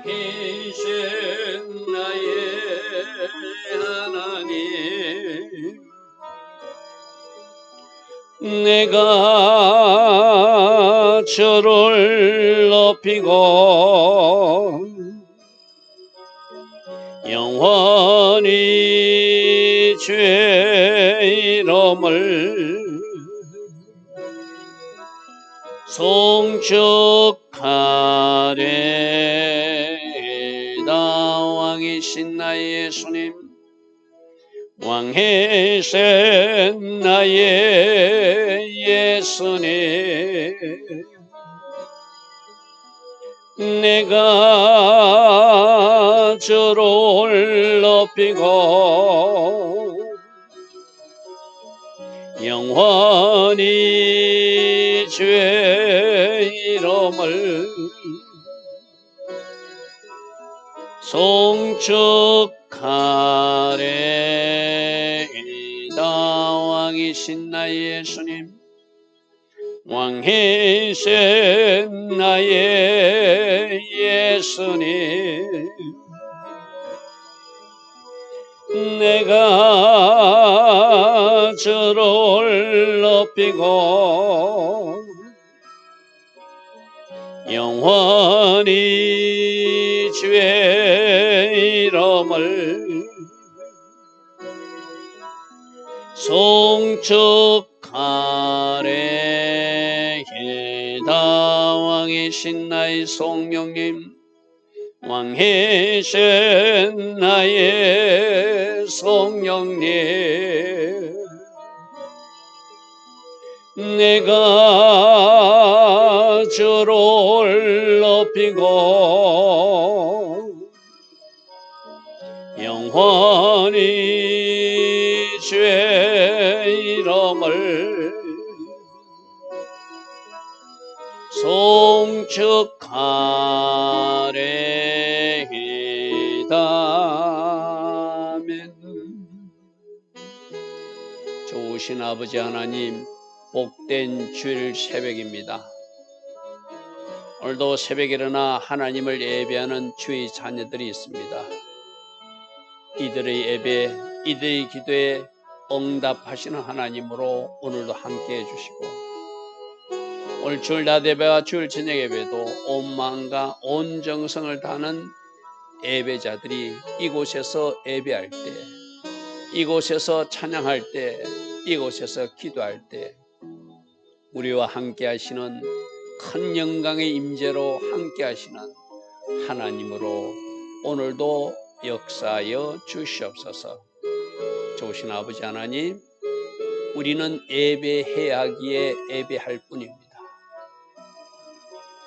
왕이신 나의 하나님, 내가 주를 높이고 영원히 주의 이름을 송축하리다. 왕이신 나의 예수님, 왕이신 나의 예수님, 내가 주를 높이고 영원히 주의 이름을 송축하리이다. 왕이신 나의 예수님, 왕이신 나의 예수님, 내가 주를 높이고 영원히 주의 이름을 송축하리이다. 왕이신 나의 성령님, 왕이신 나의 성령님, 내가 주를 높이고 영원히 주의 이름을 송축하리이다. 아멘. 좋으신 아버지 하나님, 복된 주일 새벽입니다. 오늘도 새벽에 일어나 하나님을 예배하는 주의 자녀들이 있습니다. 이들의 예배, 이들의 기도에 응답하시는 하나님으로 오늘도 함께해 주시고, 오늘 주일 낮예배와 주일 저녁 예배도 온 마음과 온 정성을 다하는 예배자들이 이곳에서 예배할 때, 이곳에서 찬양할 때, 이곳에서 기도할 때 우리와 함께 하시는 큰 영광의 임재로 함께 하시는 하나님으로 오늘도 역사하여 주시옵소서. 좋으신 아버지 하나님, 우리는 예배해야 하기에 예배할 뿐입니다.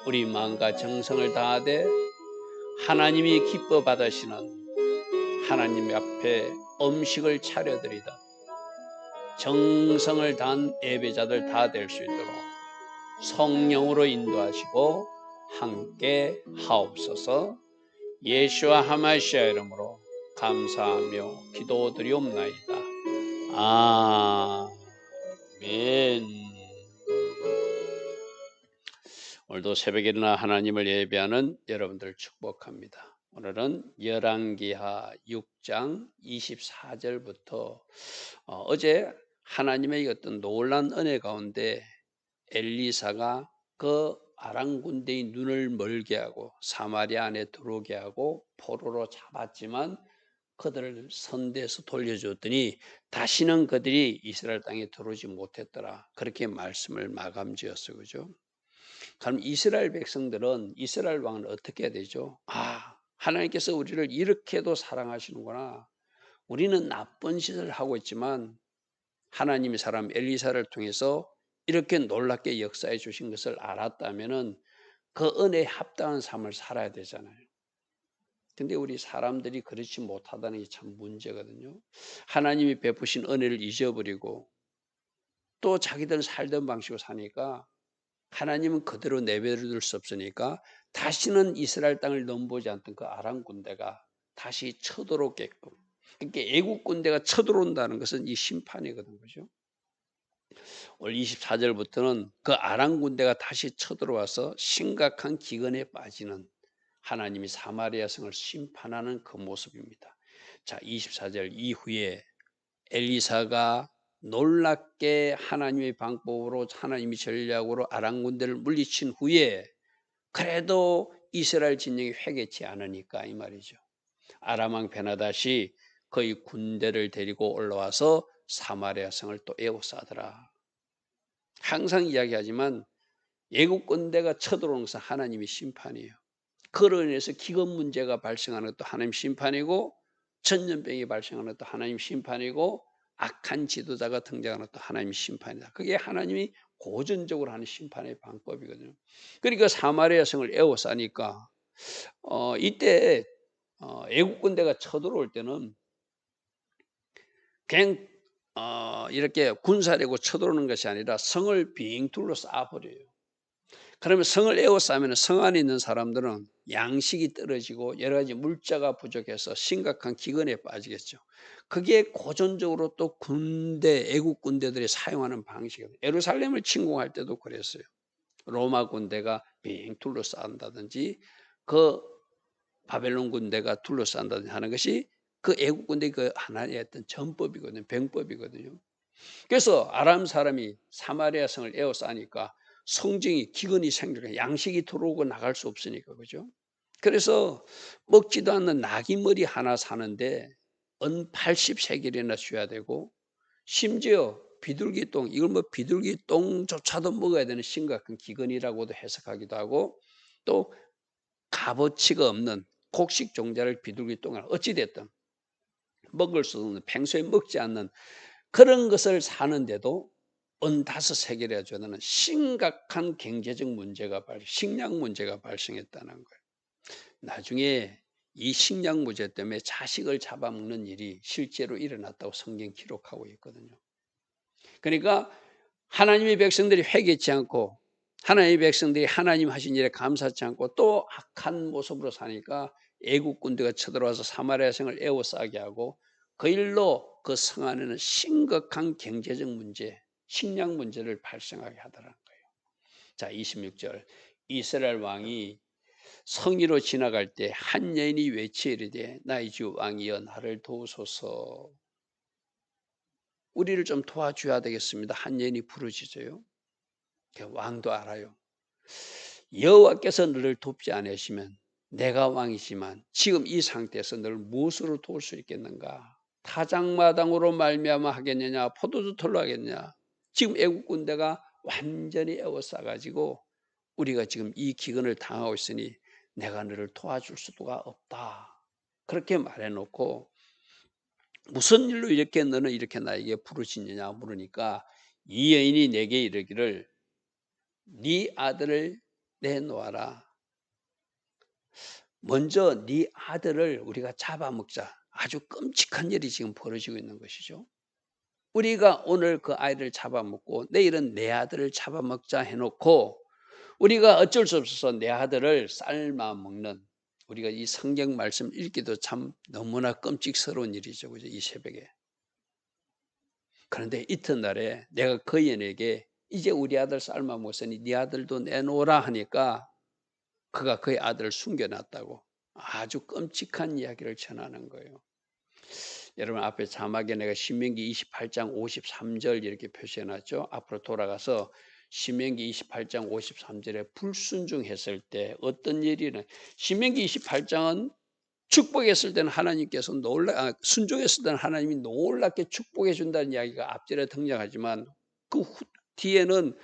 우리 마음과 정성을 다하되 하나님이 기뻐 받으시는 하나님 앞에 음식을 차려드리다 정성을 다한 예배자들 다 될 수 있도록 성령으로 인도하시고 함께 하옵소서. 예수와 하마시아 이름으로 감사하며 기도드리옵나이다. 아멘. 오늘도 새벽에 일어나 하나님을 예배하는 여러분들 축복합니다. 오늘은 열왕기하 6장 24절부터 어제 하나님의 어떤 놀라운 은혜 가운데 엘리사가 그 아람 군대의 눈을 멀게 하고 사마리아 안에 들어오게 하고 포로로 잡았지만 그들을 선대에서 돌려줬더니 다시는 그들이 이스라엘 땅에 들어오지 못했더라. 그렇게 말씀을 마감지었어요. 그죠? 그럼 이스라엘 백성들은, 이스라엘 왕은 어떻게 해야 되죠? 하나님께서 우리를 이렇게도 사랑하시는구나. 우리는 나쁜 짓을 하고 있지만 하나님의 사람 엘리사를 통해서 이렇게 놀랍게 역사해 주신 것을 알았다면은 그 은혜에 합당한 삶을 살아야 되잖아요. 근데 우리 사람들이 그렇지 못하다는 게 참 문제거든요. 하나님이 베푸신 은혜를 잊어버리고 또 자기들은 살던 방식으로 사니까 하나님은 그대로 내버려둘 수 없으니까 다시는 이스라엘 땅을 넘보지 않던 그 아람 군대가 다시 쳐들어오게끔, 그러니까 애국 군대가 쳐들어온다는 것은 이 심판이거든, 그죠? 오늘 24절부터는 그 아람 군대가 다시 쳐들어와서 심각한 기근에 빠지는 하나님이 사마리아 성을 심판하는 그 모습입니다. 자, 24절 이후에 엘리사가 놀랍게 하나님의 방법으로 하나님의 전략으로 아람 군대를 물리친 후에 그래도 이스라엘 진영이 회개치 않으니까 이 말이죠. 아람 왕 베나다시 그의 군대를 데리고 올라와서 사마리아 성을 또 에워싸더라. 항상 이야기하지만 애국 군대가 쳐들어오는 것은 하나님의 심판이에요. 그로 인해서 기근 문제가 발생하는 것도 하나님 심판이고 전염병이 발생하는 것도 하나님 심판이고 악한 지도자가 등장하는 것도 하나님 심판이다. 그게 하나님이 고전적으로 하는 심판의 방법이거든요. 그러니까 사마리아 성을 에워싸니까 이때 애국 군대가 쳐들어올 때는 그냥 이렇게 군사력으로 쳐들어오는 것이 아니라 성을 빙둘러 쌓아버려요. 그러면 성을 에워싸면 성 안에 있는 사람들은 양식이 떨어지고 여러 가지 물자가 부족해서 심각한 기근에 빠지겠죠. 그게 고전적으로 또 군대, 애국 군대들이 사용하는 방식이에요. 예루살렘을 침공할 때도 그랬어요. 로마 군대가 빙 둘러싼다든지 그 바벨론 군대가 둘러싼다든지 하는 것이 그 애국 군대 그 하나의 어떤 전법이거든요. 병법이거든요. 그래서 아람 사람이 사마리아 성을 에워싸니까 성정이 기근이 생기니까 양식이 들어오고 나갈 수 없으니까 그죠? 그래서 먹지도 않는 나귀 머리 하나 사는데 은 80세겔이나 줘야 되고 심지어 비둘기 똥 이걸 뭐 비둘기 똥조차도 먹어야 되는 심각한 기근이라고도 해석하기도 하고 또 값어치가 없는 곡식 종자를 비둘기 똥을 어찌 됐든 먹을 수 없는 평소에 먹지 않는 그런 것을 사는데도 은 5세겔이나 줘야 되는 심각한 경제적 문제가 식량 문제가 발생했다는 거예요. 나중에 이 식량 문제 때문에 자식을 잡아먹는 일이 실제로 일어났다고 성경 기록하고 있거든요. 그러니까 하나님의 백성들이 회개치 않고 하나님의 백성들이 하나님 하신 일에 감사치 않고 또 악한 모습으로 사니까 애국 군대가 쳐들어와서 사마리아 성을 에워싸게 하고 그 일로 그 성 안에는 심각한 경제적 문제, 식량 문제를 발생하게 하더라는 거예요. 자, 26절 이스라엘 왕이 성위로 지나갈 때 한 여인이 외치 이르되 나의 주 왕이여 나를 도우소서. 우리를 좀 도와줘야 되겠습니다. 한 여인이 부르짖어요. 왕도 알아요. 여호와께서 너를 돕지 않으시면 내가 왕이지만 지금 이 상태에서 너를 무엇으로 도울 수 있겠는가? 타작마당으로 말미암아 하겠느냐? 포도주 털로 하겠느냐? 지금 애국 군대가 완전히 에워싸가지고 우리가 지금 이 기근을 당하고 있으니 내가 너를 도와줄 수가 없다. 그렇게 말해놓고 무슨 일로 이렇게 너는 이렇게 나에게 부르짖느냐 물으니까 이 여인이 내게 이르기를 네 아들을 내놓아라. 먼저 네 아들을 우리가 잡아먹자. 아주 끔찍한 일이 지금 벌어지고 있는 것이죠. 우리가 오늘 그 아이를 잡아먹고 내일은 내 아들을 잡아먹자 해놓고 우리가 어쩔 수 없어서 내 아들을 삶아 먹는 우리가 이 성경 말씀 읽기도 참 너무나 끔찍스러운 일이죠. 그죠? 이 새벽에. 그런데 이튿날에 내가 그 여인에게 이제 우리 아들 삶아 먹으니 네 아들도 내놓으라 하니까 그가 그의 아들을 숨겨놨다고 아주 끔찍한 이야기를 전하는 거예요. 여러분 앞에 자막에 내가 신명기 28장 53절 이렇게 표시해놨죠. 앞으로 돌아가서 신명기 28장 53절에 불순종했을 때 어떤 일이는 신명기 28장은 축복했을 때는 하나님께서 순종했을 때는 하나님이 놀랍게 축복해 준다는 이야기가 앞절에 등장하지만 그 뒤에는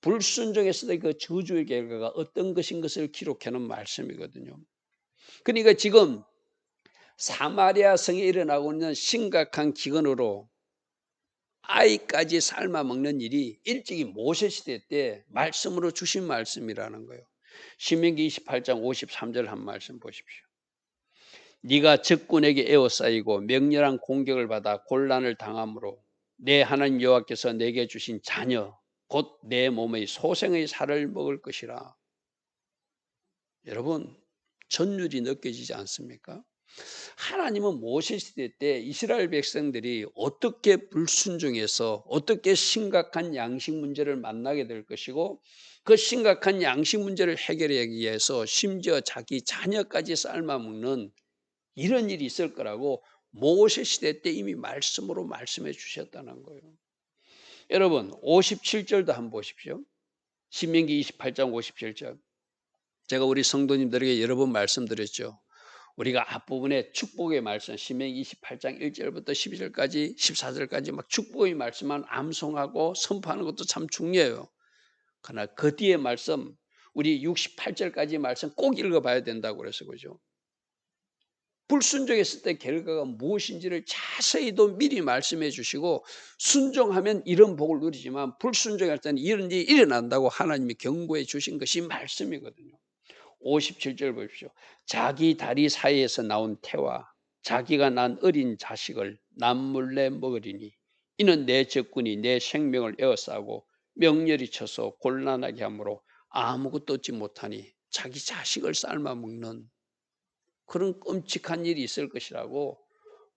불순종했을 때 그 저주의 결과가 어떤 것인 것을 기록하는 말씀이거든요. 그러니까 지금 사마리아 성에 일어나고 있는 심각한 기근으로 아이까지 삶아 먹는 일이 일찍이 모세 시대 때 말씀으로 주신 말씀이라는 거예요. 신명기 28장 53절 한 말씀 보십시오. 네가 적군에게 에워싸이고 맹렬한 공격을 받아 곤란을 당함으로 내 하나님 여호와께서 내게 주신 자녀 곧 내 몸의 소생의 살을 먹을 것이라. 여러분 전율이 느껴지지 않습니까? 하나님은 모세 시대 때 이스라엘 백성들이 어떻게 불순종해서 어떻게 심각한 양식 문제를 만나게 될 것이고 그 심각한 양식 문제를 해결하기 위해서 심지어 자기 자녀까지 삶아 먹는 이런 일이 있을 거라고 모세 시대 때 이미 말씀으로 말씀해 주셨다는 거예요. 여러분 57절도 한번 보십시오. 신명기 28장 57절. 제가 우리 성도님들에게 여러 번 말씀드렸죠. 우리가 앞부분에 축복의 말씀 신명기 28장 1절부터 12절까지 14절까지 막 축복의 말씀만 암송하고 선포하는 것도 참 중요해요. 그러나 그 뒤에 말씀 우리 68절까지 말씀 꼭 읽어봐야 된다고 그래서 그죠. 불순종했을 때 결과가 무엇인지를 자세히도 미리 말씀해 주시고 순종하면 이런 복을 누리지만 불순종할 때는 이런 일이 일어난다고 하나님이 경고해 주신 것이 말씀이거든요. 57절 보십시오. 자기 다리 사이에서 나온 태와 자기가 난 어린 자식을 남몰래 먹으리니 이는 내 적군이 내 생명을 에워싸고 명렬히 쳐서 곤란하게 하므로 아무것도 얻지 못하니 자기 자식을 삶아 먹는 그런 끔찍한 일이 있을 것이라고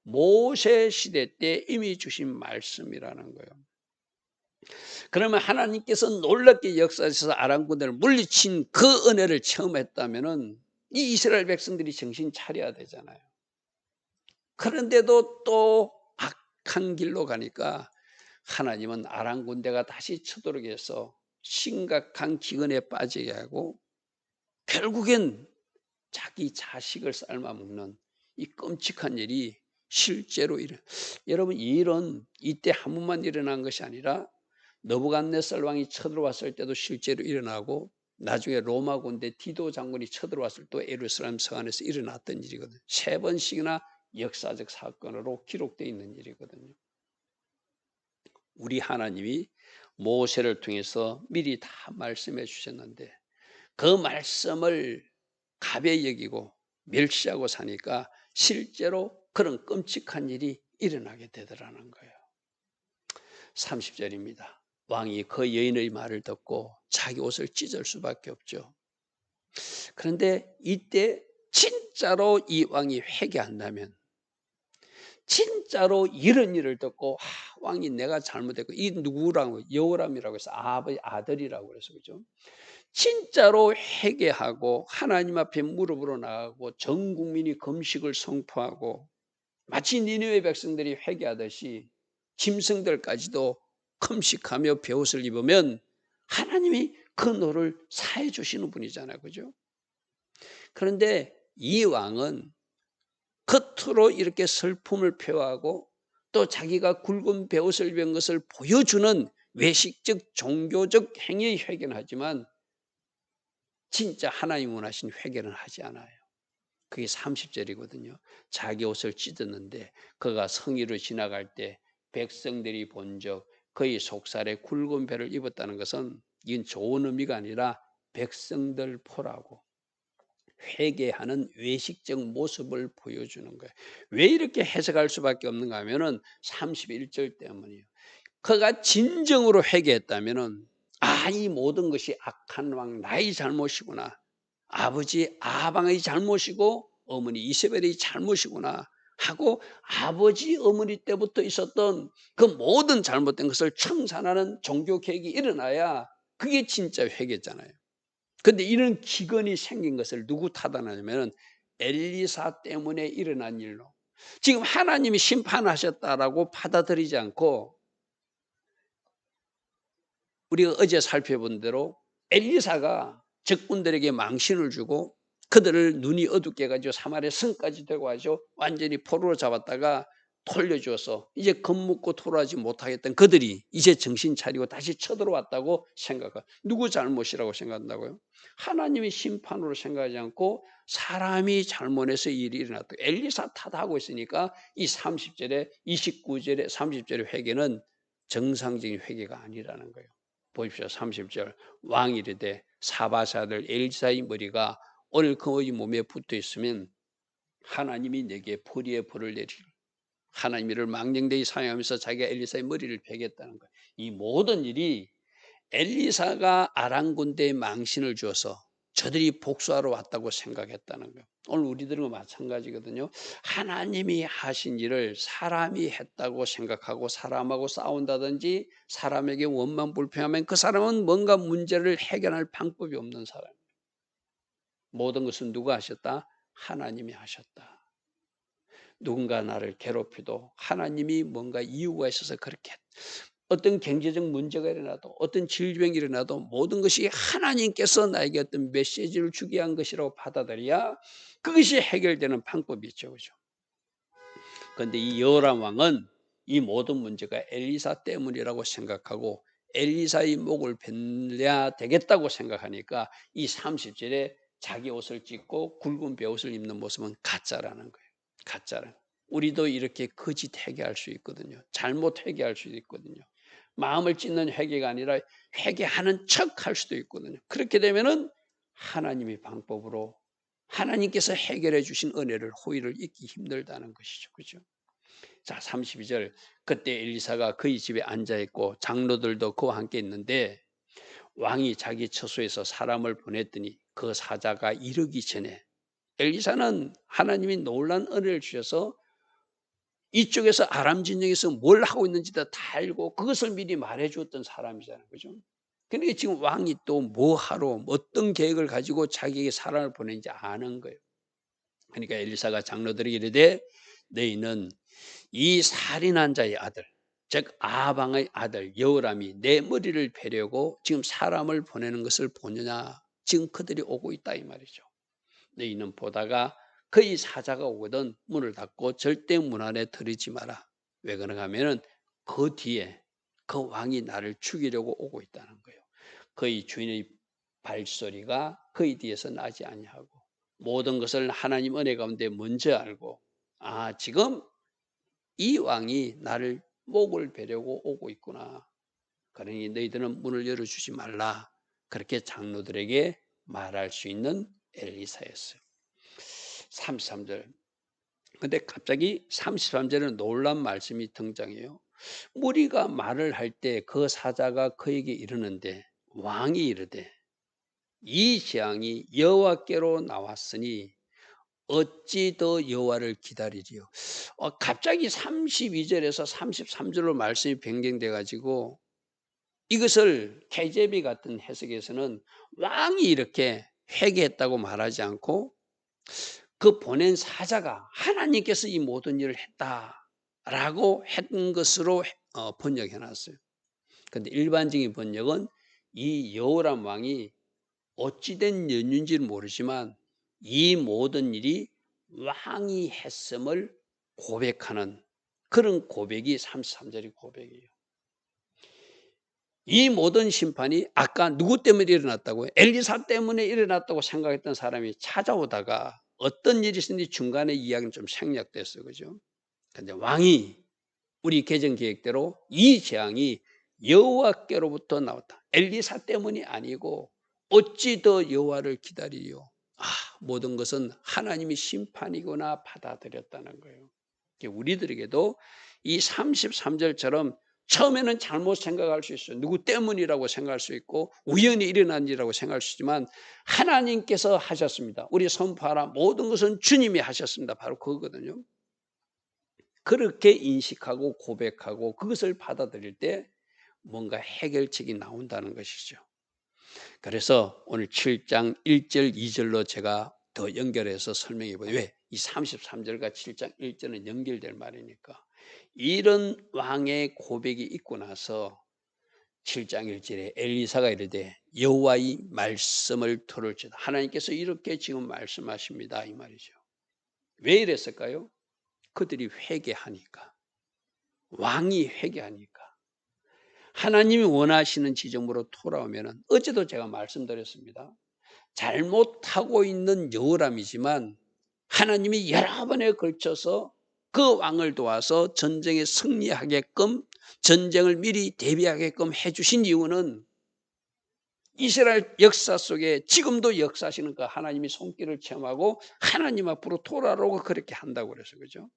모세 시대 때 이미 주신 말씀이라는 거예요. 그러면 하나님께서 놀랍게 역사하셔서 아람 군대를 물리친 그 은혜를 체험했다면은 이 이스라엘 백성들이 정신 차려야 되잖아요. 그런데도 또 악한 길로 가니까 하나님은 아람 군대가 다시 쳐들어오게 해서 심각한 기근에 빠지게 하고 결국엔 자기 자식을 삶아 먹는 이 끔찍한 일이 실제로 여러분 이 일은 이때 한 번만 일어난 것이 아니라 느부갓네살 왕이 쳐들어왔을 때도 실제로 일어나고 나중에 로마 군대 디도 장군이 쳐들어왔을 때 예루살렘 성 안에서 일어났던 일이거든요. 3번씩이나 역사적 사건으로 기록되어 있는 일이거든요. 우리 하나님이 모세를 통해서 미리 다 말씀해 주셨는데 그 말씀을 가벼이 여기고 멸시하고 사니까 실제로 그런 끔찍한 일이 일어나게 되더라는 거예요. 30절입니다. 왕이 그 여인의 말을 듣고 자기 옷을 찢을 수밖에 없죠. 그런데 이때 진짜로 이 왕이 회개한다면 진짜로 이런 일을 듣고 왕이 내가 잘못했고 이 누구라고 여호람이라고 해서 아들이라고 그래서 그죠. 진짜로 회개하고 하나님 앞에 무릎으로 나가고 전 국민이 금식을 선포하고 마치 니느웨 백성들이 회개하듯이 짐승들까지도 금식하며 베옷을 입으면 하나님이 그 노를 사해 주시는 분이잖아요. 그죠? 그런데 이 왕은 겉으로 이렇게 슬픔을 표하고 또 자기가 굵은 베옷을 입은 것을 보여주는 외식적 종교적 행위의 회개는 하지만 진짜 하나님 원하신 회개는 하지 않아요. 그게 30절이거든요. 자기 옷을 찢었는데 그가 성의로 지나갈 때 백성들이 본적 그의 속살에 굵은 배를 입었다는 것은 이건 좋은 의미가 아니라 백성들 포라고 회개하는 외식적 모습을 보여주는 거예요. 왜 이렇게 해석할 수밖에 없는가 하면은 31절 때문이에요. 그가 진정으로 회개했다면은 이 모든 것이 악한 왕 나의 잘못이구나. 아버지 아방의 잘못이고 어머니 이세벨의 잘못이구나 하고 아버지 어머니 때부터 있었던 그 모든 잘못된 것을 청산하는 종교 개혁이 일어나야 그게 진짜 회개잖아요. 그런데 이런 기근이 생긴 것을 누구 탓하냐면 엘리사 때문에 일어난 일로 지금 하나님이 심판하셨다라고 받아들이지 않고 우리가 어제 살펴본 대로 엘리사가 적군들에게 망신을 주고 그들을 눈이 어둡게 해가지고 사마리아 성까지 되고 하죠. 완전히 포로로 잡았다가 돌려주어서 이제 겁먹고 토로하지 못하겠던 그들이 이제 정신 차리고 다시 쳐들어왔다고 생각하. 누구 잘못이라고 생각한다고요? 하나님의 심판으로 생각하지 않고 사람이 잘못해서 일이 일어났다. 엘리사 탓하고 있으니까 이 30절에 29절에 30절의 회개는 정상적인 회개가 아니라는 거예요. 보십시오. 30절 왕이 이르되 사바세 아들 엘리사의 머리가 오늘 그의 몸에 붙어 있으면 하나님이 내게 불의의 벌을 내리리. 하나님이 이를 망령되이 사용하면서 자기가 엘리사의 머리를 베겠다는 거예요. 이 모든 일이 엘리사가 아람 군대에 망신을 주어서 저들이 복수하러 왔다고 생각했다는 거예요. 오늘 우리들과 마찬가지거든요. 하나님이 하신 일을 사람이 했다고 생각하고 사람하고 싸운다든지 사람에게 원망 불평하면 그 사람은 뭔가 문제를 해결할 방법이 없는 사람이에요. 모든 것은 누가 하셨다? 하나님이 하셨다. 누군가 나를 괴롭혀도 하나님이 뭔가 이유가 있어서 그렇게 어떤 경제적 문제가 일어나도 어떤 질병이 일어나도 모든 것이 하나님께서 나에게 어떤 메시지를 주게 한 것이라고 받아들여야 그것이 해결되는 방법이 있죠. 그죠? 그런데 이 여호람 왕은 이 모든 문제가 엘리사 때문이라고 생각하고 엘리사의 목을 베려야 되겠다고 생각하니까 이 30절에 자기 옷을 찢고 굵은 베옷을 입는 모습은 가짜라는 거예요. 가짜라. 우리도 이렇게 거짓 회개할 수 있거든요. 잘못 회개할 수도 있거든요. 마음을 찢는 회개가 아니라 회개하는 척 할 수도 있거든요. 그렇게 되면은 하나님의 방법으로 하나님께서 해결해 주신 은혜를 호의를 잊기 힘들다는 것이죠. 그죠? 자, 32절. 그때 엘리사가 그의 집에 앉아 있고 장로들도 그와 함께 있는데 왕이 자기 처소에서 사람을 보냈더니 그 사자가 이르기 전에 엘리사는 하나님이 놀란 은혜를 주셔서 이쪽에서 아람 진영에서 뭘 하고 있는지 다 알고 그것을 미리 말해 주었던 사람이잖아요. 그죠? 그러니까 지금 왕이 또 뭐 하러 어떤 계획을 가지고 자기에게 사람을 보낸지 아는 거예요. 그러니까 엘리사가 장로들에게 이르되 너희는 이 살인한 자의 아들 즉 아방의 아들 여호람이 내 머리를 베려고 지금 사람을 보내는 것을 보느냐. 지금 그들이 오고 있다 이 말이죠. 너희는 보다가 그의 사자가 오거든 문을 닫고 절대 문 안에 들이지 마라. 왜 그런가 하면은 그 뒤에 그 왕이 나를 죽이려고 오고 있다는 거예요. 그의 주인의 발소리가 그의 뒤에서 나지 아니하고 모든 것을 하나님 은혜 가운데 먼저 알고 지금 이 왕이 나를 목을 베려고 오고 있구나. 그러니 너희들은 문을 열어주지 말라. 그렇게 장로들에게 말할 수 있는 엘리사였어요. 33절. 근데 갑자기 33절에 놀란 말씀이 등장해요. 무리가 말을 할 때 그 사자가 그에게 이르는데 왕이 이르되 이 재앙이 여호와께로 나왔으니 어찌 더 여호와를 기다리리요. 갑자기 32절에서 33절로 말씀이 변경돼 가지고 이것을 KJV 같은 해석에서는 왕이 이렇게 회개했다고 말하지 않고 그 보낸 사자가 하나님께서 이 모든 일을 했다라고 했던 것으로 번역해 놨어요. 그런데 일반적인 번역은 이 여호람 왕이 어찌된 연유인지는 모르지만 이 모든 일이 왕이 했음을 고백하는 그런 고백이 33절의 고백이에요. 이 모든 심판이 아까 누구 때문에 일어났다고요? 엘리사 때문에 일어났다고 생각했던 사람이 찾아오다가 어떤 일이 있었는지 중간에 이야기는 좀 생략됐어요. 그죠? 근데 왕이 우리 개정 계획대로 이 재앙이 여호와께로부터 나왔다. 엘리사 때문이 아니고 어찌 더 여호와를 기다리요? 모든 것은 하나님의 심판이구나 받아들였다는 거예요. 우리들에게도 이 33절처럼 처음에는 잘못 생각할 수 있어요. 누구 때문이라고 생각할 수 있고 우연히 일어난 일이라고 생각할 수 있지만 하나님께서 하셨습니다. 우리 선포하라. 모든 것은 주님이 하셨습니다. 바로 그거거든요. 그렇게 인식하고 고백하고 그것을 받아들일 때 뭔가 해결책이 나온다는 것이죠. 그래서 오늘 7장 1절 2절로 제가 더 연결해서 설명해 보요. 왜? 이 33절과 7장 1절은 연결될 말이니까. 이런 왕의 고백이 있고 나서 7장 1절에 엘리사가 이르되 여호와의 말씀을 들을지다. 하나님께서 이렇게 지금 말씀하십니다. 이 말이죠. 왜 이랬을까요? 그들이 회개하니까. 왕이 회개하니까. 하나님이 원하시는 지점으로 돌아오면은 어제도 제가 말씀드렸습니다. 잘못하고 있는 여호람이지만 하나님이 여러 번에 걸쳐서 그 왕을 도와서 전쟁에 승리하게끔 전쟁을 미리 대비하게끔 해주신 이유는 이스라엘 역사 속에 지금도 역사하시는 그 하나님의 손길을 체험하고 하나님 앞으로 돌아오고 그렇게 한다고 그래서 그죠?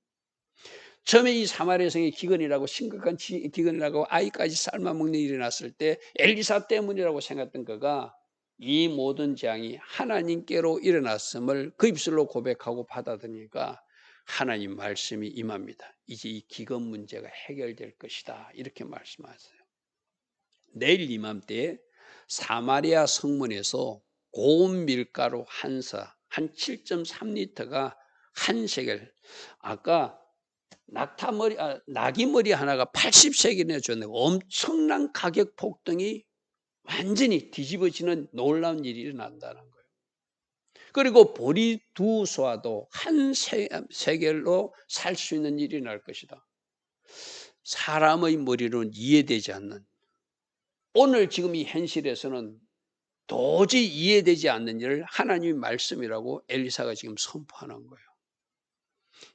처음에 이 사마리아 성에 기근이라고 심각한 기근이라고 아이까지 삶아먹는 일이 났을 때 엘리사 때문이라고 생각했던 그가 이 모든 재앙이 하나님께로 일어났음을 그 입술로 고백하고 받아들이니까 하나님 말씀이 임합니다. 이제 이 기근 문제가 해결될 것이다. 이렇게 말씀하세요. 내일 이맘때에 사마리아 성문에서 고운 밀가루 한 사, 한 7.3리터가 한 세겔. 아까 낙이 머리 하나가 80세겔이나 줬는데 엄청난 가격 폭등이 완전히 뒤집어지는 놀라운 일이 일어난다는 거예요. 그리고 보리 두 쏘아도 한 세겔로 살 수 있는 일이 날 것이다. 사람의 머리로는 이해되지 않는, 오늘 지금 이 현실에서는 도저히 이해되지 않는 일을 하나님의 말씀이라고 엘리사가 지금 선포하는 거예요.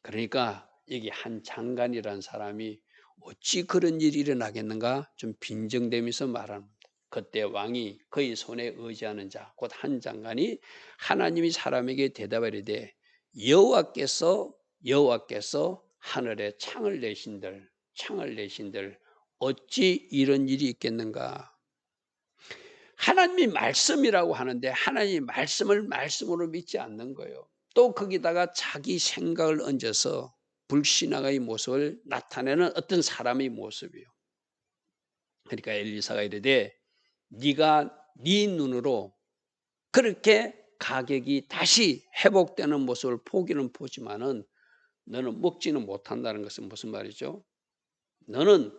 그러니까 여기 한 장관이라는 사람이 어찌 그런 일이 일어나겠는가 좀 빈정대면서 말합니다. 그때 왕이 그의 손에 의지하는 자 곧 한 장관이 하나님이 사람에게 대답하리되 여호와께서 하늘에 창을 내신들 어찌 이런 일이 있겠는가. 하나님이 말씀이라고 하는데 하나님이 말씀을 말씀으로 믿지 않는 거예요. 또 거기다가 자기 생각을 얹어서 불신앙의 모습을 나타내는 어떤 사람의 모습이에요. 그러니까 엘리사가 이르되 네가 네 눈으로 그렇게 가격이 다시 회복되는 모습을 보기는 보지만은 너는 먹지는 못한다는 것은 무슨 말이죠? 너는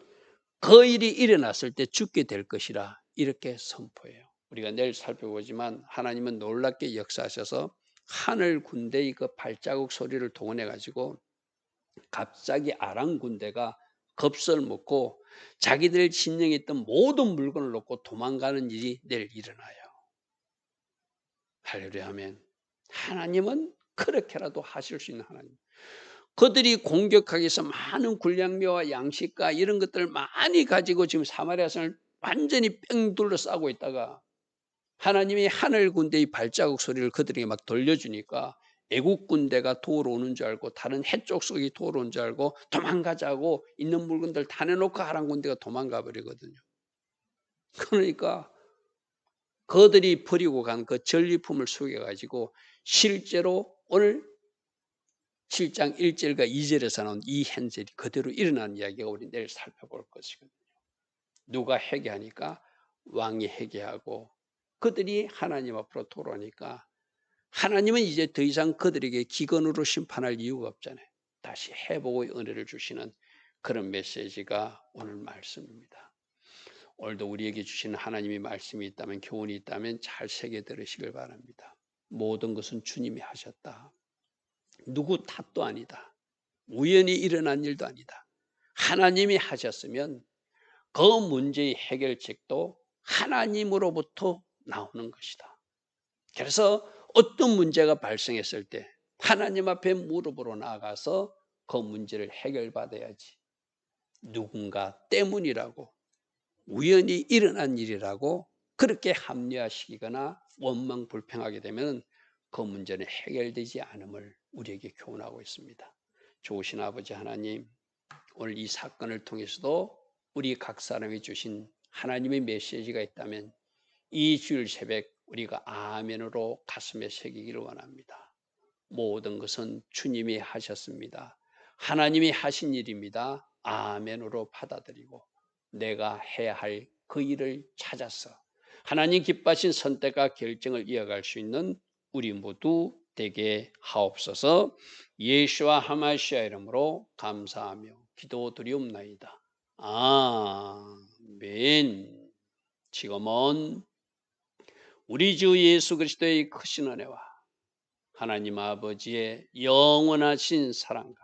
그 일이 일어났을 때 죽게 될 것이라 이렇게 선포해요. 우리가 내일 살펴보지만 하나님은 놀랍게 역사하셔서 하늘 군대의 그 발자국 소리를 동원해 가지고 갑자기 아람 군대가 겁설 먹고 자기들 진영에 있던 모든 물건을 놓고 도망가는 일이 내일 일어나요. 할렐루야 하면 하나님은 그렇게라도 하실 수 있는 하나님. 그들이 공격하기 위해서 많은 군량묘와 양식과 이런 것들을 많이 가지고 지금 사마리아성을 완전히 뺑 둘러싸고 있다가 하나님이 하늘 군대의 발자국 소리를 그들에게 막 돌려주니까 애국 군대가 도우러 오는 줄 알고 다른 해쪽 속이 도우러 온 줄 알고 도망가자고 있는 물건들 다 내놓고 아람 군대가 도망가 버리거든요. 그러니까 그들이 버리고 간 그 전리품을 속여가지고 실제로 오늘 7장 1절과 2절에서 나온 이 현실이 그대로 일어난 이야기가 우리 내일 살펴볼 것이거든요. 누가 회개하니까 왕이 회개하고 그들이 하나님 앞으로 돌아오니까 하나님은 이제 더 이상 그들에게 기근으로 심판할 이유가 없잖아요. 다시 회복의 은혜를 주시는 그런 메시지가 오늘 말씀입니다. 오늘도 우리에게 주시는 하나님의 말씀이 있다면, 교훈이 있다면 잘 새겨 들으시길 바랍니다. 모든 것은 주님이 하셨다. 누구 탓도 아니다. 우연히 일어난 일도 아니다. 하나님이 하셨으면 그 문제의 해결책도 하나님으로부터 나오는 것이다. 그래서 어떤 문제가 발생했을 때 하나님 앞에 무릎으로 나아가서 그 문제를 해결받아야지. 누군가 때문이라고, 우연히 일어난 일이라고 그렇게 합리화시키거나 원망 불평하게 되면 그 문제는 해결되지 않음을 우리에게 교훈하고 있습니다. 좋으신 아버지 하나님, 오늘 이 사건을 통해서도 우리 각 사람이 주신 하나님의 메시지가 있다면 이 주일 새벽 우리가 아멘으로 가슴에 새기기를 원합니다. 모든 것은 주님이 하셨습니다. 하나님이 하신 일입니다. 아멘으로 받아들이고 내가 해야 할 그 일을 찾아서 하나님 기뻐하신 선택과 결정을 이어갈 수 있는 우리 모두 되게 하옵소서. 예수와 하마시아 이름으로 감사하며 기도드리옵나이다. 아멘. 지금은 우리 주 예수 그리스도의 크신 은혜와 하나님 아버지의 영원하신 사랑과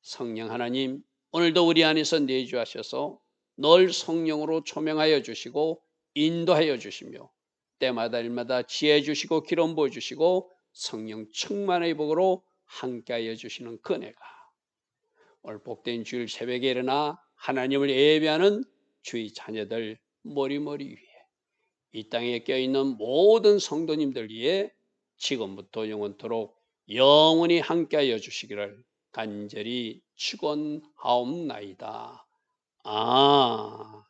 성령 하나님, 오늘도 우리 안에서 내주하셔서 늘 성령으로 초명하여 주시고 인도하여 주시며 때마다 일마다 지혜 주시고 기름 부어 주시고 성령 충만의 복으로 함께하여 주시는 그 은혜가 오늘 복된 주일 새벽에 일어나 하나님을 예배하는 주의 자녀들 머리머리 위에 이 땅에 껴있는 모든 성도님들 위에 지금부터 영원토록 영원히 함께하여 주시기를 간절히 축원하옵나이다. 아멘.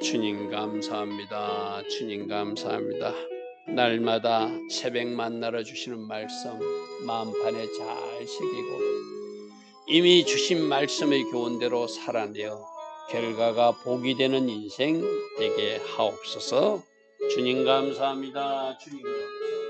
주님 감사합니다. 주님 감사합니다. 날마다 새벽 만나러 주시는 말씀 마음판에 잘 새기고 이미 주신 말씀의 교훈대로 살아내어 결과가 복이 되는 인생 되게 하옵소서. 주님 감사합니다. 주님 감사합니다.